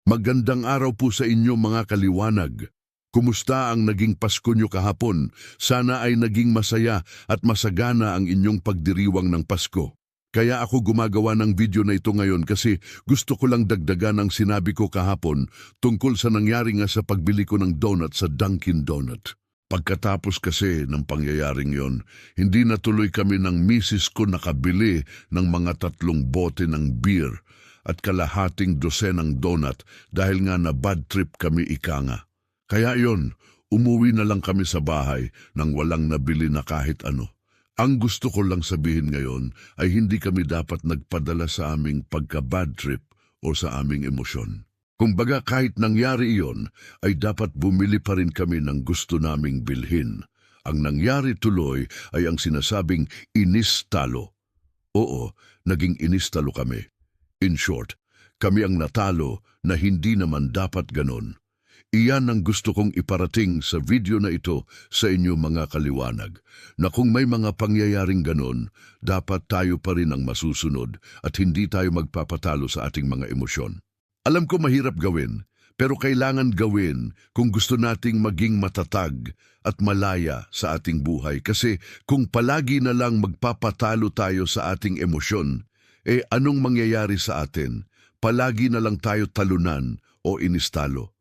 Magandang araw po sa inyo mga kaliwanag. Kumusta ang naging Pasko nyo kahapon? Sana ay naging masaya at masagana ang inyong pagdiriwang ng Pasko. Kaya ako gumagawa ng video na ito ngayon kasi gusto ko lang dagdagan ang sinabi ko kahapon tungkol sa nangyari nga sa pagbili ko ng donut sa Dunkin' Donut. Pagkatapos kasi ng pangyayaring yon, hindi natuloy kami ng misis ko nakabili ng mga 3 bote ng beer at kalahating dosenang donut dahil nga na bad trip kami ika nga. Kaya yon, umuwi na lang kami sa bahay nang walang nabili na kahit ano. Ang gusto ko lang sabihin ngayon ay hindi kami dapat nagpadala sa aming pagka-bad trip o sa aming emosyon. Kumbaga kahit nangyari iyon, ay dapat bumili pa rin kami ng gusto naming bilhin. Ang nangyari tuloy ay ang sinasabing inistalo. Oo, naging inistalo kami. In short, kami ang natalo na hindi naman dapat ganon. Iyan ang gusto kong iparating sa video na ito sa inyo mga kaliwanag, na kung may mga pangyayaring ganon, dapat tayo pa rin ang masusunod at hindi tayo magpapatalo sa ating mga emosyon. Alam ko mahirap gawin, pero kailangan gawin kung gusto nating maging matatag at malaya sa ating buhay. Kasi kung palagi na lang magpapatalo tayo sa ating emosyon, anong mangyayari sa atin? Palagi na lang tayo talunan o inistalo.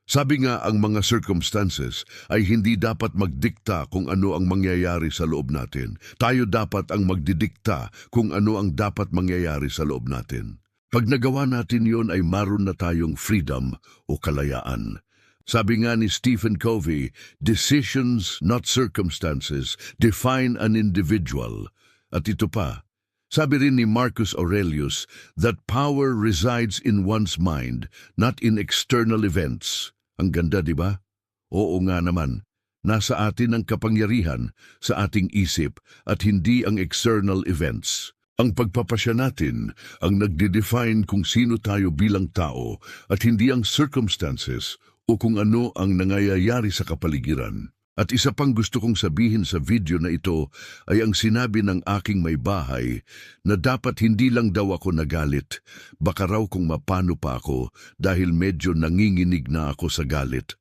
Sabi nga ang mga circumstances ay hindi dapat magdikta kung ano ang mangyayari sa loob natin. Tayo dapat ang magdidikta kung ano ang dapat mangyayari sa loob natin. Pag nagawa natin yon ay maroon na tayong freedom o kalayaan. Sabi nga ni Stephen Covey, decisions, not circumstances, define an individual. At ito pa, sabi rin ni Marcus Aurelius that power resides in one's mind, not in external events. Ang ganda, di ba? Oo nga naman. Nasa atin ang kapangyarihan sa ating isip at hindi ang external events. Ang pagpapasya natin ang nagde-define kung sino tayo bilang tao at hindi ang circumstances o kung ano ang nangyayari sa kapaligiran. At isa pang gusto kong sabihin sa video na ito ay ang sinabi ng aking may bahay na dapat hindi lang daw ako nagalit, baka raw kung mapano pa ako dahil medyo nanginginig na ako sa galit.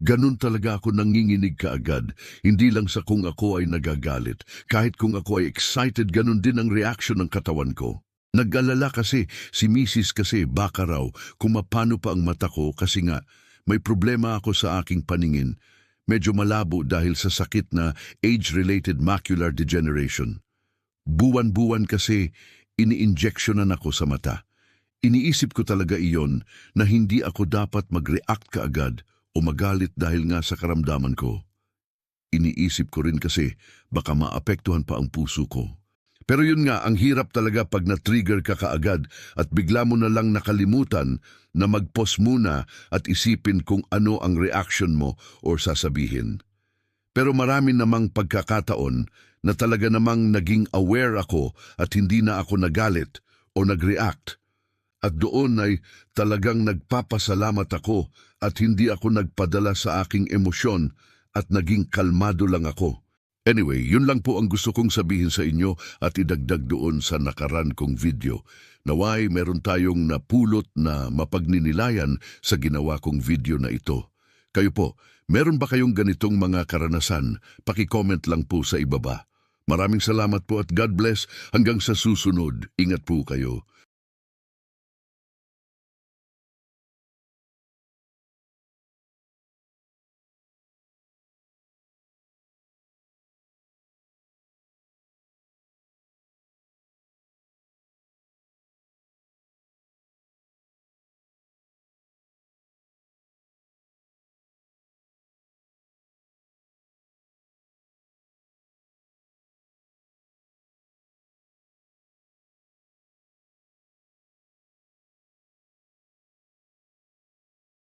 Ganun talaga ako nanginginig kaagad, hindi lang sa kung ako ay nagagalit. Kahit kung ako ay excited, ganun din ang reaction ng katawan ko. Nag-alala kasi, si Mrs. kasi baka raw kung mapano pa ang mata ko kasi nga may problema ako sa aking paningin. Medyo malabo dahil sa sakit na age-related macular degeneration. Buwan-buwan kasi ini-injectionan ako sa mata. Iniisip ko talaga iyon na hindi ako dapat mag-react kaagad o magalit dahil nga sa karamdaman ko. Iniisip ko rin kasi baka maapektuhan pa ang puso ko. Pero yun nga, ang hirap talaga pag na-trigger ka kaagad at bigla mo na lang nakalimutan na mag-pause muna at isipin kung ano ang reaction mo o sasabihin. Pero marami namang pagkakataon na talaga namang naging aware ako at hindi na ako nagalit o nag-react. At doon ay talagang nagpapasalamat ako at hindi ako nagpadala sa aking emosyon at naging kalmado lang ako. Anyway, yun lang po ang gusto kong sabihin sa inyo at idagdag doon sa nakaraan kong video. Naway meron tayong napulot na mapagninilayan sa ginawa kong video na ito. Kayo po, meron ba kayong ganitong mga karanasan? Paki-comment lang po sa ibaba. Maraming salamat po at God bless. Hanggang sa susunod, ingat po kayo.